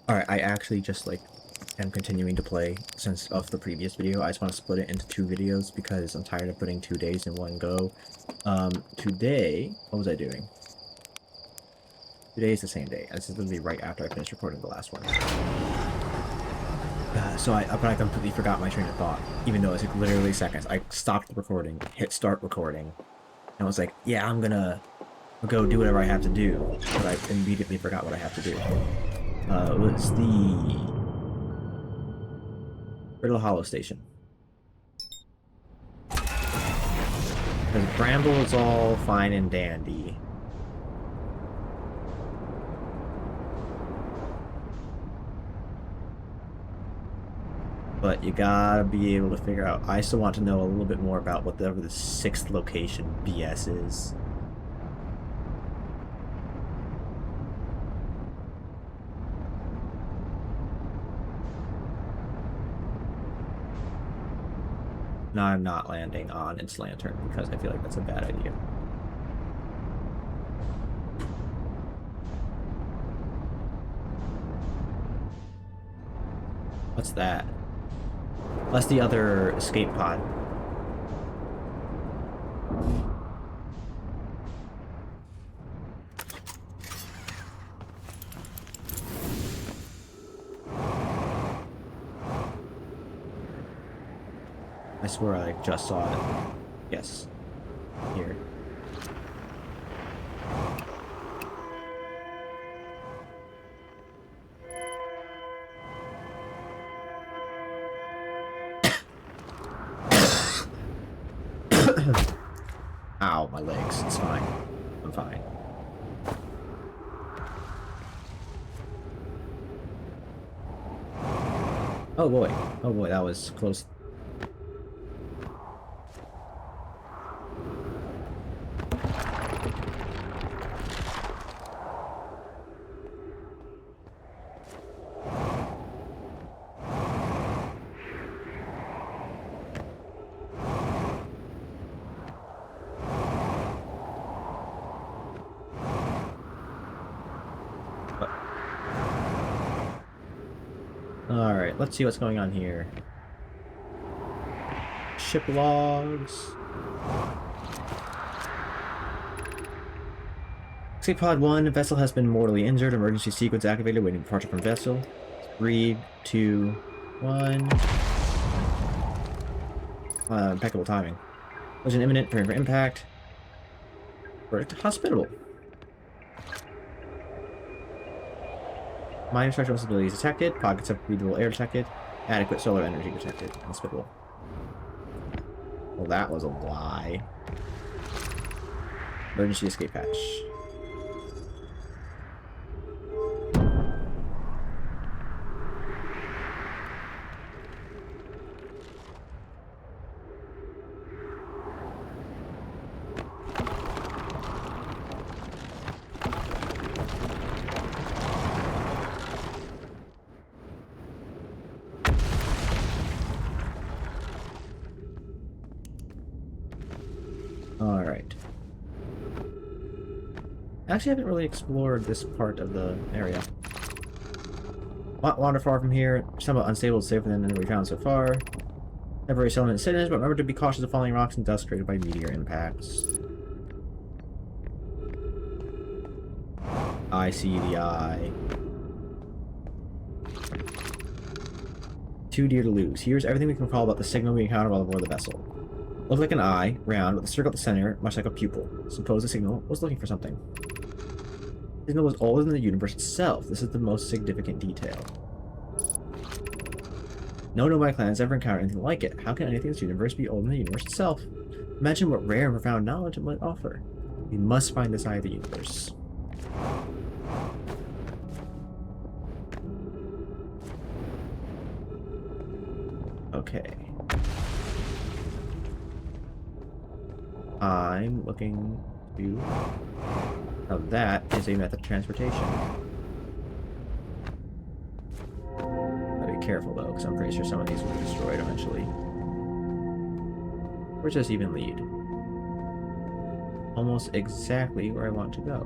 Alright, I actually just, like, am continuing to play since of the previous video. I just want to split it into 2 videos because I'm tired of putting 2 days in one go. Today, what was I doing? Today is the same day. This is gonna be right after I finish recording the last one. But I completely forgot my train of thought, even though it took literally seconds. I stopped the recording, hit start recording, and was like, yeah, I'm gonna go do whatever I have to do, but I immediately forgot what I have to do. It was the Brittle Hollow Station. Because Bramble is all fine and dandy. But you gotta be able to figure out. I still want to know a little bit more about whatever the 6th location BS is. No, I'm not landing on its lantern because I feel like that's a bad idea. What's that? That's the other escape pod. I swear I just saw it. Yes. Here. Ow, my legs. It's fine. I'm fine. Oh boy. Oh boy, that was close. Alright, let's see what's going on here. Ship logs. Escape pod 1, vessel has been mortally injured. Emergency sequence activated, waiting departure from vessel. 3, 2, 1. Impeccable timing. Collision imminent, preparing for impact. Verdict hospitable. Minor structural instabilities detected. Pockets of breathable air detected. Adequate solar energy detected. Hospitable. Well, that was a lie. Emergency escape hatch. Alright. Actually, I haven't really explored this part of the area. Wander far from here. Somewhat unstable and safer than we found so far. Temporary settlement incidents, but remember to be cautious of falling rocks and dust created by meteor impacts. I see the eye. Too dear to lose. Here's everything we can recall about the signal we encountered while aboard the vessel. Looked like an eye, round, with a circle at the center, much like a pupil. Suppose the signal was looking for something. The signal was older than the universe itself. This is the most significant detail. No nomadic clan has ever encountered anything like it. How can anything in this universe be older than the universe itself? Imagine what rare and profound knowledge it might offer. We must find this eye of the universe. Okay. I'm looking to... Now that is a method of transportation. Gotta be careful though, because I'm pretty sure some of these will be destroyed eventually. Where does this even lead? Almost exactly where I want to go.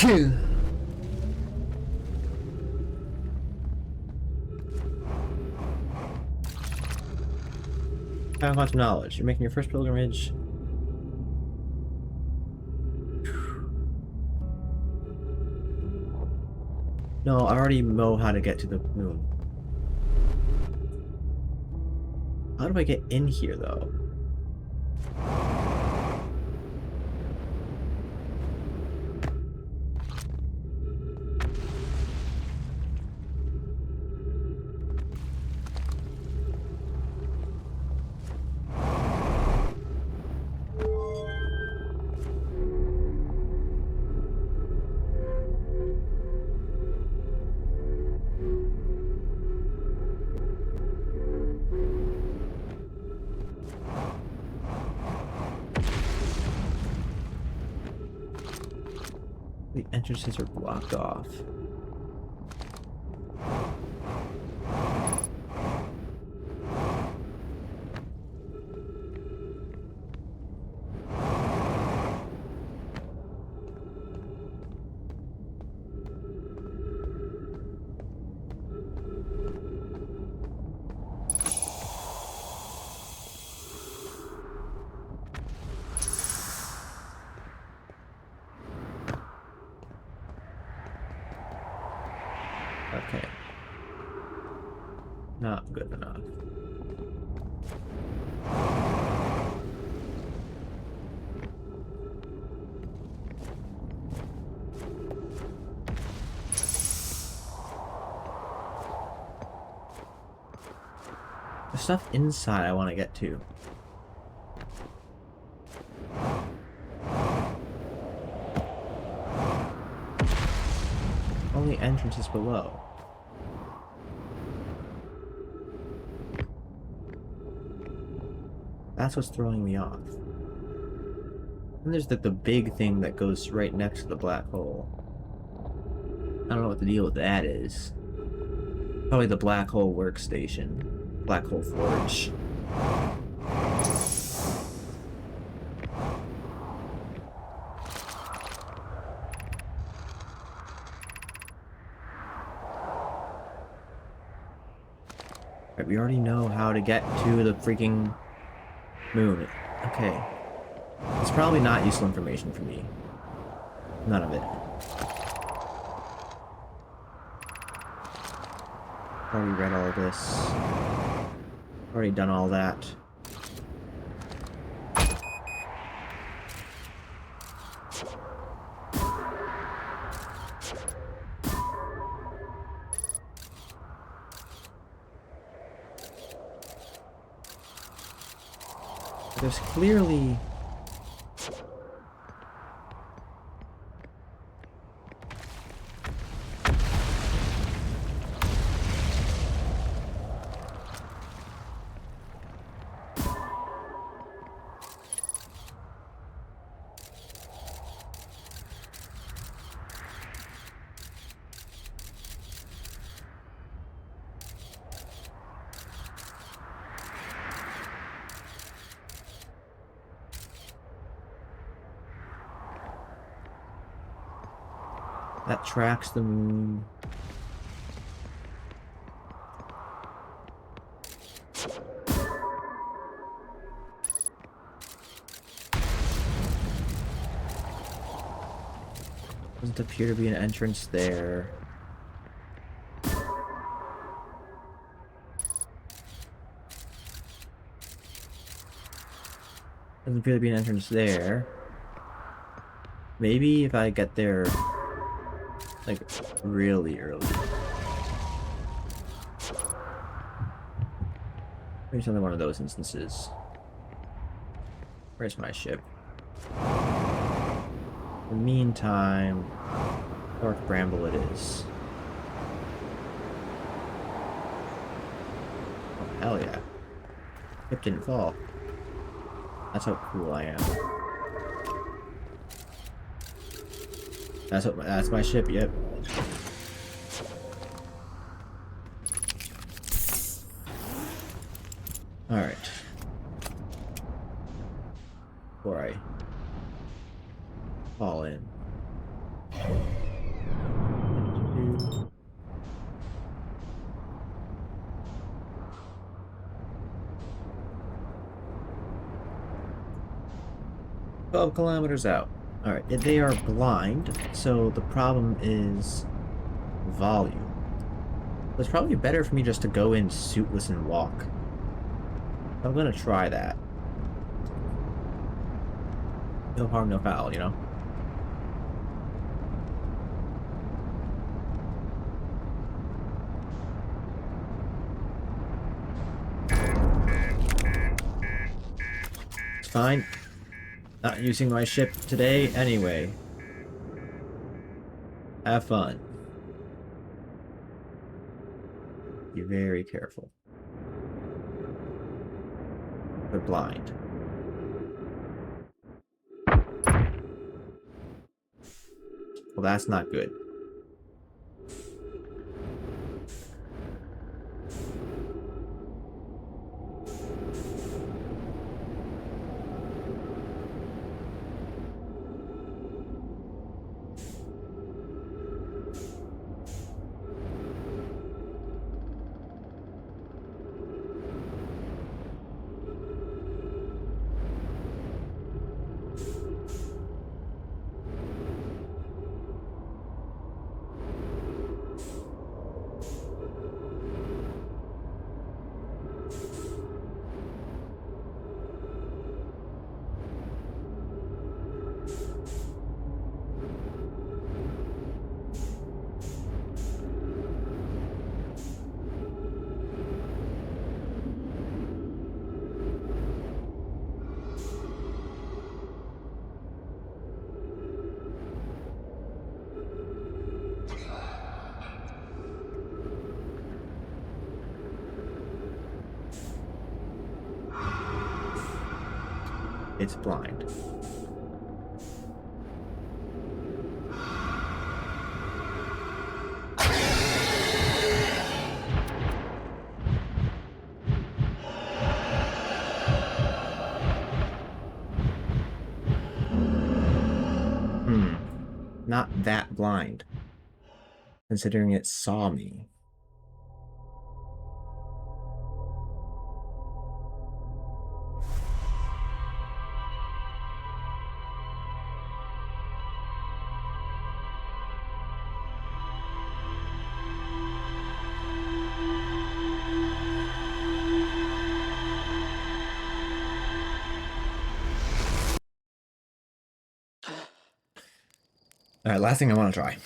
Found quantum knowledge. You're making your first pilgrimage. No, I already know how to get to the moon. How do I get in here, though? The entrances are blocked off. Okay. Not good enough. The stuff inside I want to get to. Only entrances below. That's what's throwing me off. And there's the big thing that goes right next to the black hole. I don't know what the deal with that is. Probably the black hole workstation. Black hole forge. Right, we already know how to get to the freaking moon. Okay. It's probably not useful information for me. None of it. Already read all this. Already done all that. There's clearly... that tracks the moon. Doesn't appear to be an entrance there. Doesn't appear to be an entrance there. Maybe if I get there like really early. Maybe it's only one of those instances. Where's my ship? In the meantime, North Bramble it is. Oh, hell yeah. Ship didn't fall. That's how cool I am. That's my ship, yep. Alright. Before I fall in. 12 kilometers out. Alright, they are blind, so the problem is volume. It's probably better for me just to go in suitless and walk. I'm gonna try that. No harm, no foul, you know? It's fine. Not using my ship today anyway. Have fun. Be very careful. They're blind. Well, that's not good. It's blind. Not that blind, considering it saw me. Alright, last thing I want to try.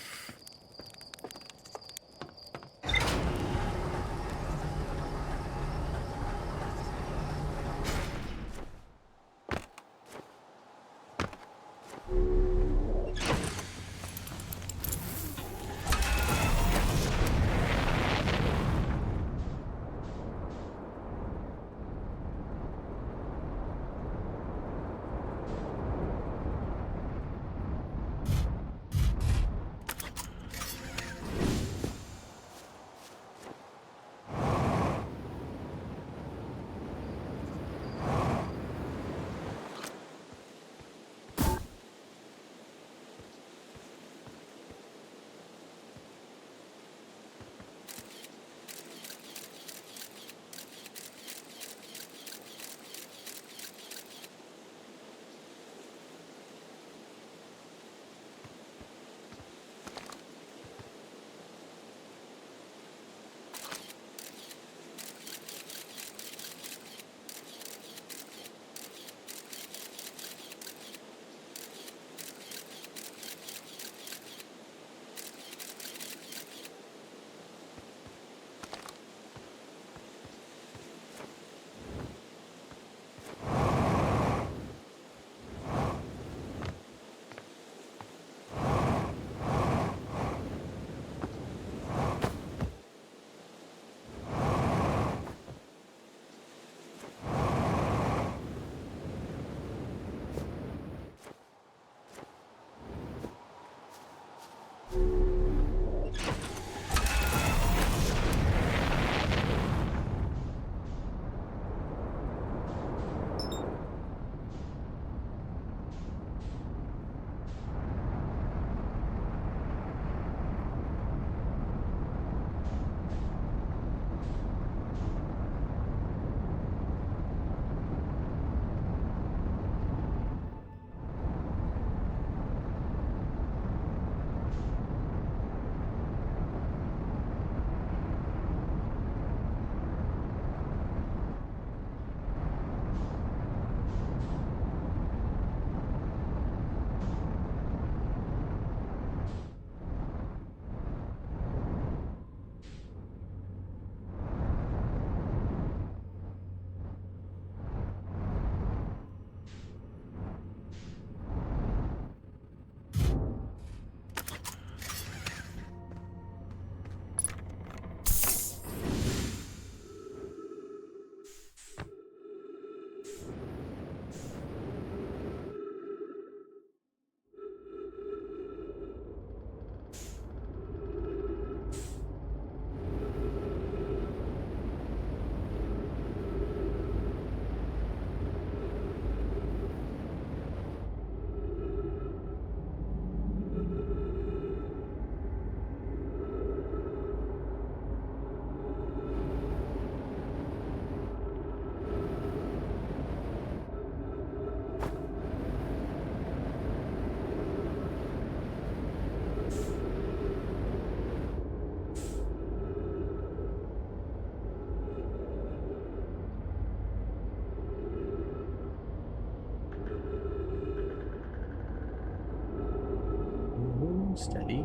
steady.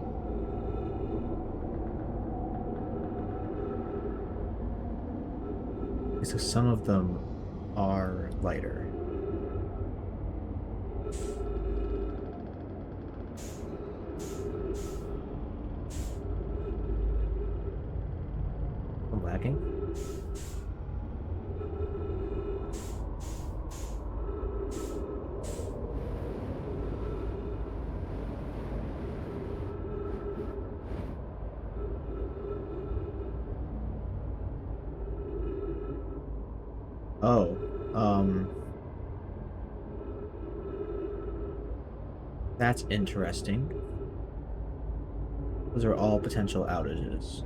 So some of them are lighter. I'm lagging. Oh, that's interesting. Those are all potential outages.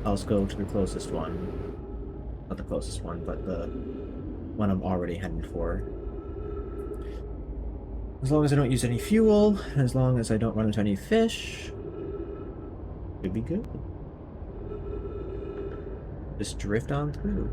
I'll just go to the closest one. Not the closest one, but the one I'm already heading for. As long as I don't use any fuel, as long as I don't run into any fish, should be good. Just drift on through.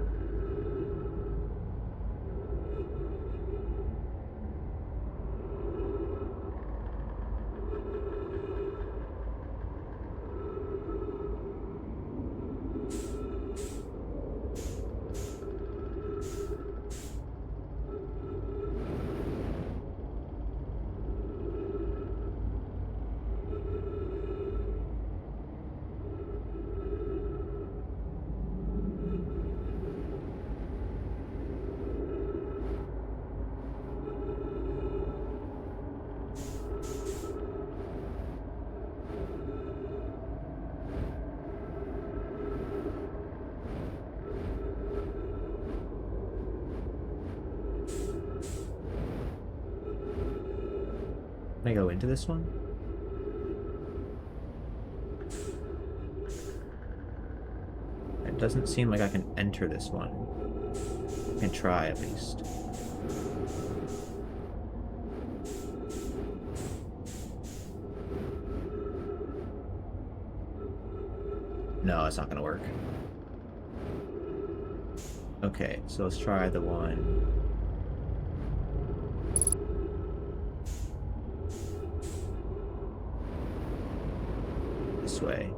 Can I go into this one? It doesn't seem like I can enter this one. I can try at least. No, it's not gonna work. Okay, so let's try the one. This way.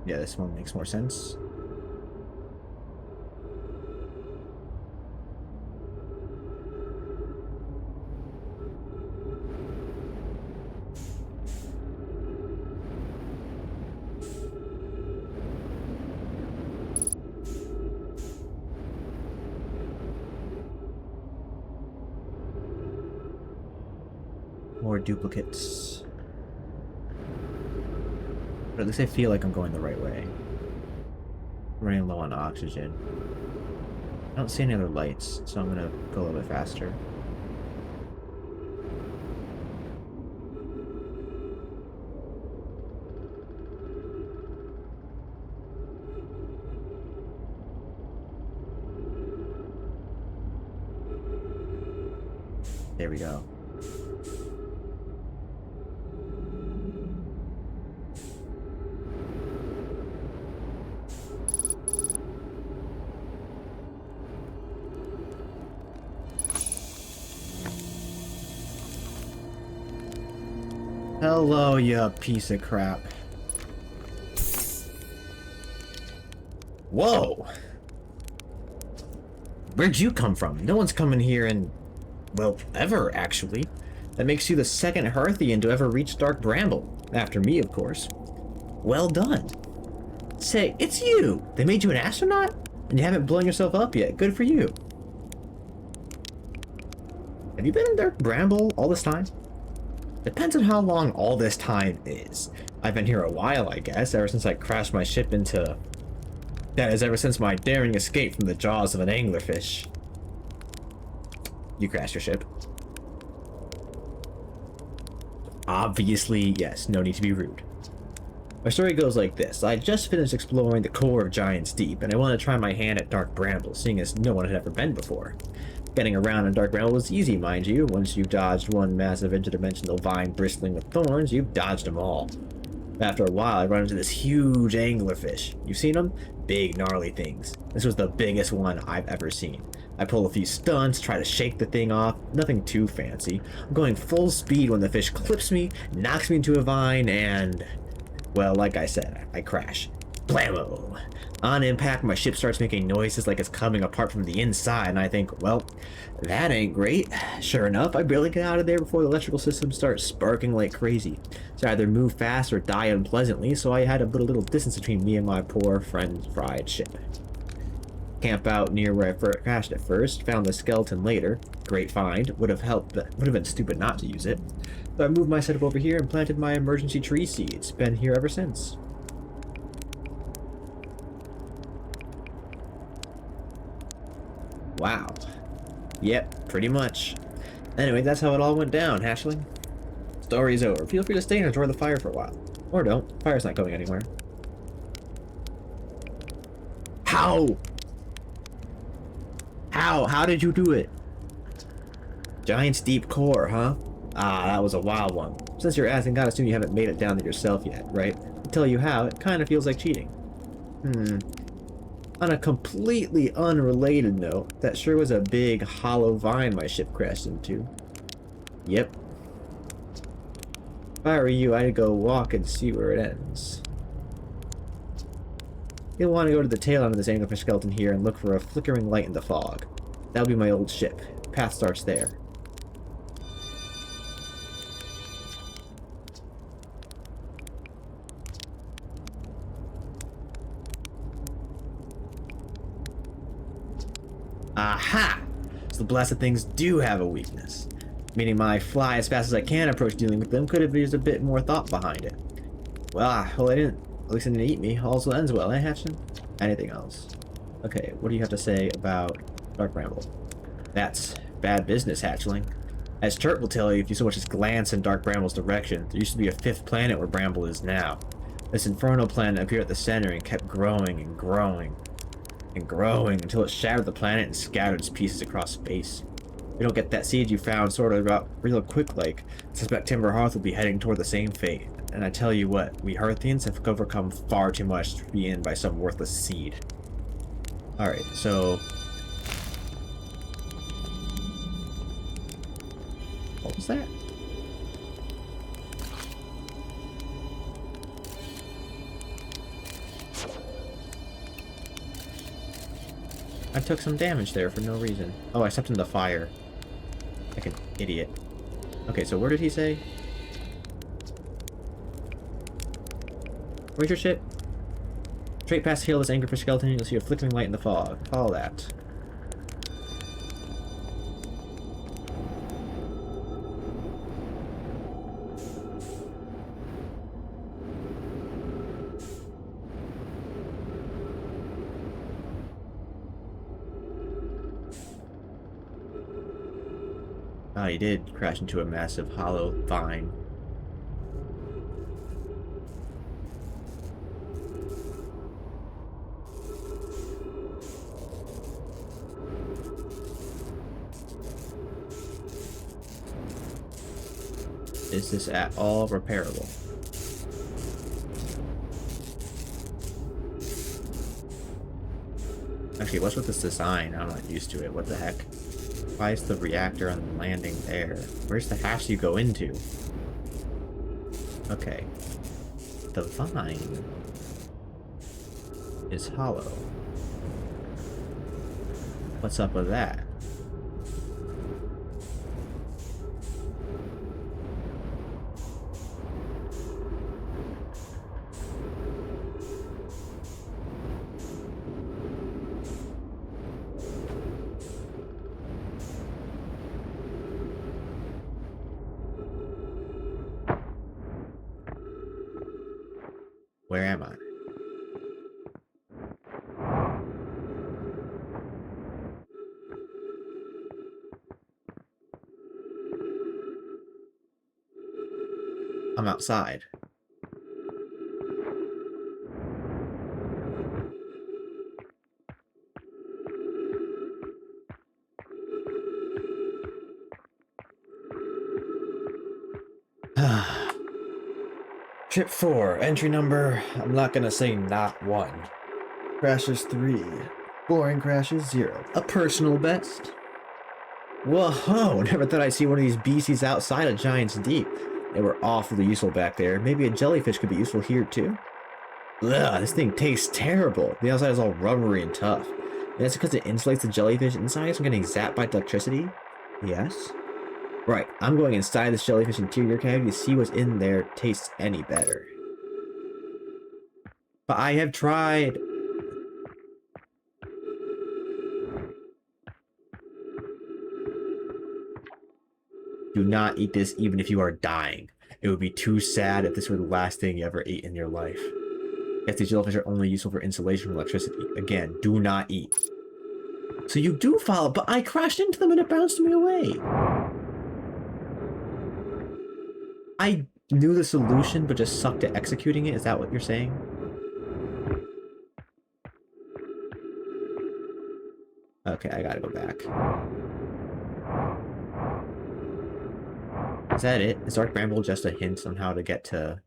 Yeah, this one makes more sense. More duplicates. But at least I feel like I'm going the right way. I'm running low on oxygen. I don't see any other lights, so I'm gonna go a little bit faster. There we go. Hello, you piece of crap. Whoa! Where'd you come from? No one's coming here in, well, ever, actually. That makes you the second Hearthian to ever reach Dark Bramble. After me, of course. Well done. Say, it's you! They made you an astronaut? And you haven't blown yourself up yet. Good for you. Have you been in Dark Bramble all this time? Depends on how long all this time is. I've been here a while, I guess, ever since I crashed my ship into... That is, ever since my daring escape from the jaws of an anglerfish. You crashed your ship. Obviously, yes, no need to be rude. My story goes like this. I just finished exploring the core of Giant's Deep, and I wanted to try my hand at Dark Bramble, seeing as no one had ever been before. Getting around in Dark Bramble was easy, mind you. Once you've dodged one massive interdimensional vine bristling with thorns, you've dodged them all. After a while, I run into this huge anglerfish. You've seen them? Big, gnarly things. This was the biggest one I've ever seen. I pull a few stunts, try to shake the thing off, nothing too fancy. I'm going full speed when the fish clips me, knocks me into a vine, and... well, like I said, I crash. Blammo! On impact, my ship starts making noises like it's coming apart from the inside, and I think, well, that ain't great. Sure enough, I barely get out of there before the electrical system starts sparking like crazy. So I either move fast or die unpleasantly, so I had to put a little distance between me and my poor friend's fried ship. Camp out near where I crashed at first, found the skeleton later. Great find, would have been stupid not to use it. So I moved my setup over here and planted my emergency tree seeds. Been here ever since. Wow. Yep, pretty much. Anyway, that's how it all went down, Hatchling. Story's over. Feel free to stay and enjoy the fire for a while. Or don't. Fire's not going anywhere. How? How did you do it? Giant's deep core, huh? Ah, that was a wild one. Since you're asking, gotta assume you haven't made it down there yourself yet, right? To tell you how, it kind of feels like cheating. On a completely unrelated note, that sure was a big hollow vine my ship crashed into. Yep. If I were you, I'd go walk and see where it ends. You'll want to go to the tail end of this anglerfish skeleton here and look for a flickering light in the fog. That'll be my old ship. Path starts there. Aha! So the blasted things do have a weakness. Meaning my fly as fast as I can approach dealing with them could have used a bit more thought behind it. Well, I didn't. At least it didn't eat me. Also ends well, eh, Hatchling? Anything else? Okay, what do you have to say about Dark Bramble? That's bad business, Hatchling. As Chert will tell you if you so much as glance in Dark Bramble's direction, there used to be a 5th planet where Bramble is now. This Inferno planet appeared at the center and kept growing and growing and growing until it shattered the planet and scattered its pieces across space. If you don't get that seed you found sorted about real quick like, I suspect Timber Hearth will be heading toward the same fate. And I tell you what, we Hearthians have overcome far too much to be in by some worthless seed. Alright, so... what was that? I took some damage there for no reason. Oh, I stepped in the fire. Like an idiot. Okay, so where did he say? Where's your ship? Straight past the hill of this anglerfish skeleton, you'll see a flickering light in the fog. Follow that. Ah, he did crash into a massive hollow vine. Is this at all repairable? Actually, what's with this design? I'm not used to it. What the heck? Why is the reactor on the landing there? Where's the hatch you go into? Okay. The vine is hollow. What's up with that? Where am I? I'm outside. Ship 4, entry number, I'm not gonna say not 1. Crashers 3. Flooring crashes 0. A personal best. Whoa, never thought I'd see one of these beasties outside of Giant's Deep. They were awfully useful back there. Maybe a jellyfish could be useful here too? Ugh, this thing tastes terrible. The outside is all rubbery and tough. And that's because it insulates the jellyfish inside from getting zapped by electricity? Yes? Right, I'm going inside this jellyfish interior cavity to see what's in there tastes any better. But I have tried. Do not eat this even if you are dying. It would be too sad if this were the last thing you ever ate in your life. If these jellyfish are only useful for insulation from electricity. Again, do not eat. So you do follow, but I crashed into them and it bounced me away. I knew the solution, but just sucked at executing it. Is that what you're saying? Okay, I gotta go back. Is that it? Is Dark Bramble just a hint on how to get to...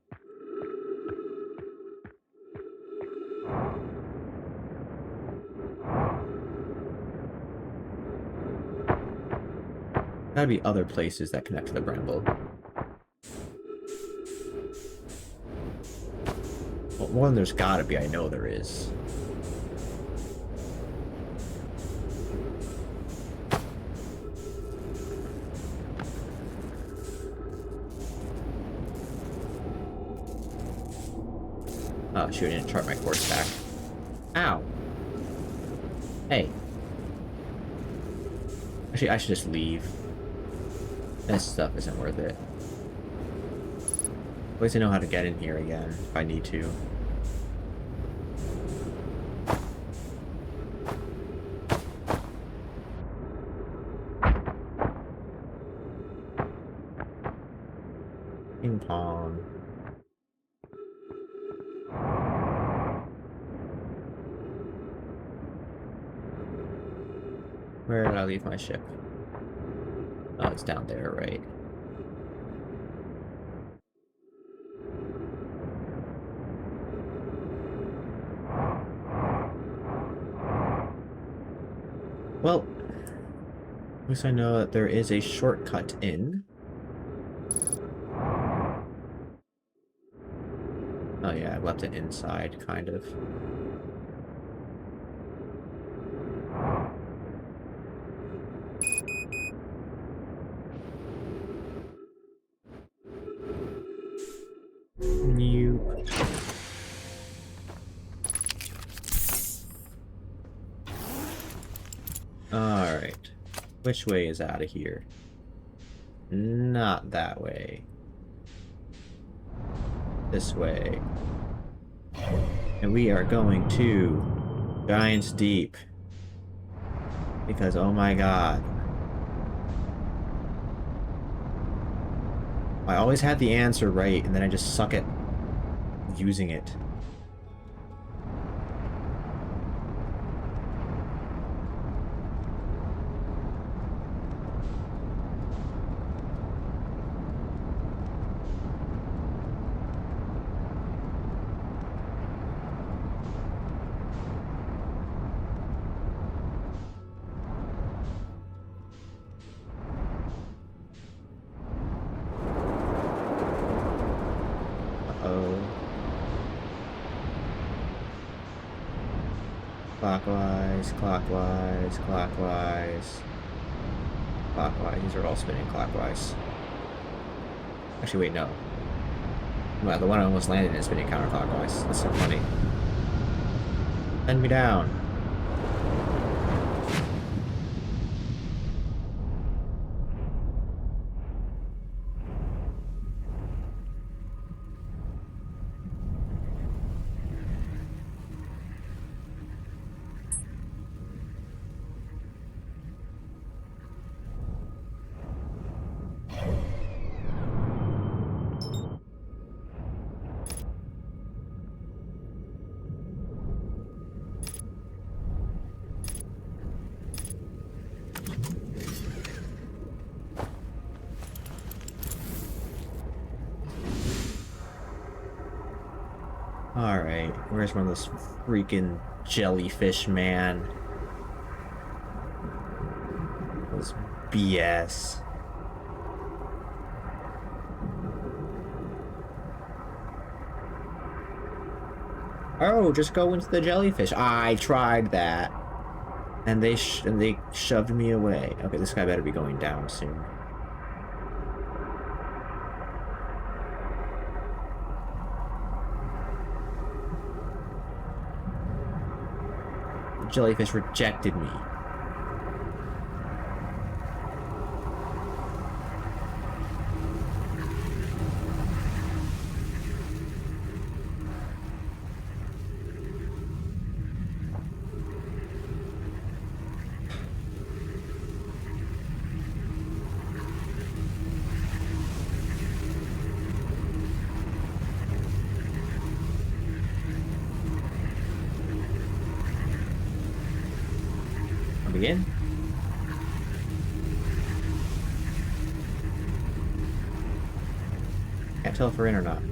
Gotta be other places that connect to the Bramble. Well, more than there's gotta be, I know there is. Oh shoot, I didn't chart my course back. Ow. Hey. Actually, I should just leave. This stuff isn't worth it. At least I know how to get in here again, if I need to. Ping pong. Where did I leave my ship? Oh, it's down there, right? Well, at least I know that there is a shortcut in. Oh yeah, I left it inside, kind of. Nope. Alright. Which way is out of here? Not that way. This way. And we are going to Giant's Deep. Because, oh my god. I always had the answer right, and then I just suck at using it. Clockwise, clockwise, clockwise. Clockwise. These are all spinning clockwise. Actually, wait, no. Well, the one I almost landed in is spinning counterclockwise. That's so funny. Send me down. Alright, where's one of those freaking jellyfish, man? BS. Oh, just go into the jellyfish. I tried that. And they shoved me away. Okay, this guy better be going down soon. The jellyfish rejected me. Again? Can't tell if we're in or not.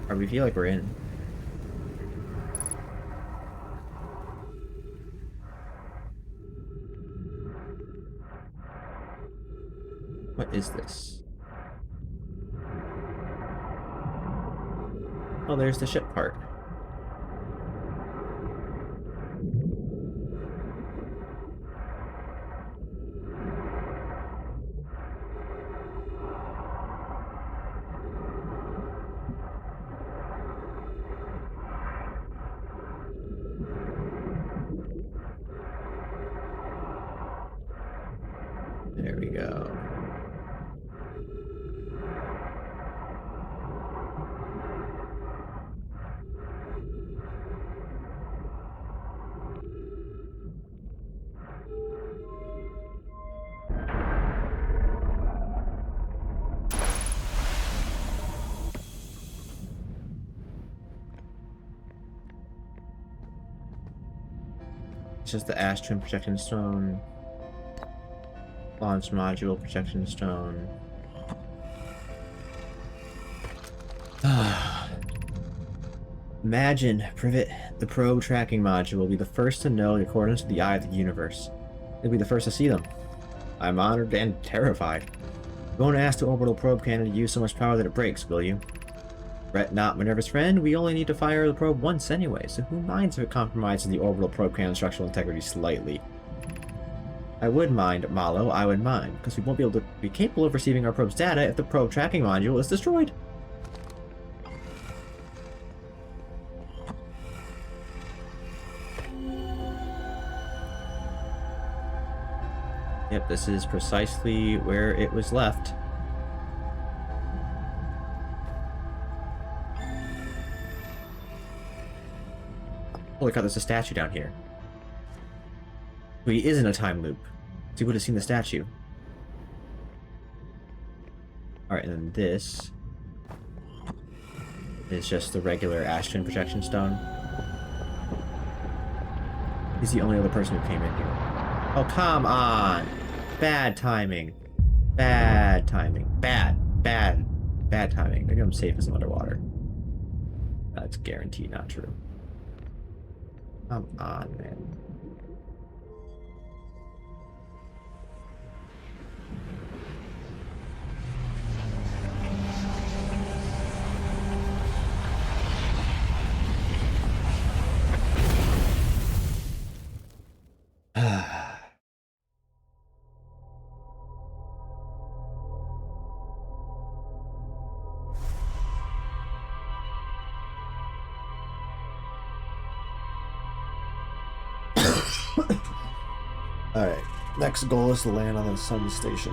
Or we feel like we're in. What is this? Oh, there's the ship part. There we go. It's just the Astron projection stone. Launch module projection stone. Imagine, Privet, the probe tracking module will be the first to know the coordinates of the eye of the universe. It'll be the first to see them. I'm honored and terrified. You won't ask the orbital probe cannon to use so much power that it breaks, will you? Fret not, my nervous friend. We only need to fire the probe once anyway, so who minds if it compromises the orbital probe cannon structural integrity slightly? I would mind, Malo, I would mind, because we won't be able to be capable of receiving our probe's data if the probe tracking module is destroyed. Yep, this is precisely where it was left. Holy cow, there's a statue down here. So he is in a time loop. So he would have seen the statue. Alright, and then this is just the regular Astron projection stone. He's the only other person who came in here. Oh, come on! Bad timing. Bad timing. Bad timing. Maybe I'm safe as I'm underwater. That's guaranteed not true. Come on, man. Alright, next goal is to land on the sun station.